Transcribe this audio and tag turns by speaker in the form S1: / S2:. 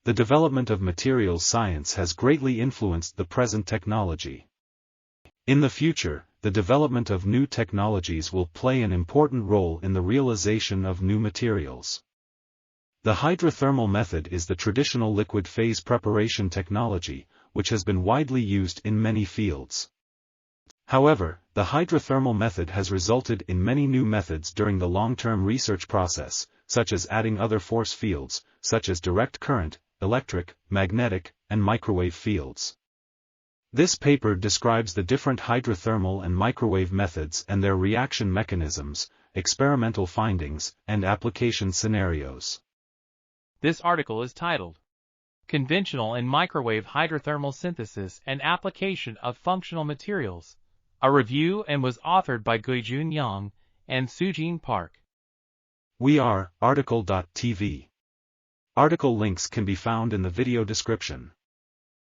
S1: The development of materials science has greatly influenced the present technology. In the future, the development of new technologies will play an important role in the realization of new materials. The hydrothermal method is the traditional liquid phase preparation technology, which has been widely used in many fields. However, the hydrothermal method has resulted in many new methods during the long-term research process, such as adding other force fields, such as direct current, electric, magnetic, and microwave fields. This paper describes the different hydrothermal and microwave methods and their reaction mechanisms, experimental findings, and application scenarios.
S2: This article is titled, Conventional and Microwave Hydrothermal Synthesis and Application of Functional Materials, a review, and was authored by Guijun Yang and Soo-Jin Park.
S1: We are article.tv. Article links can be found in the video description.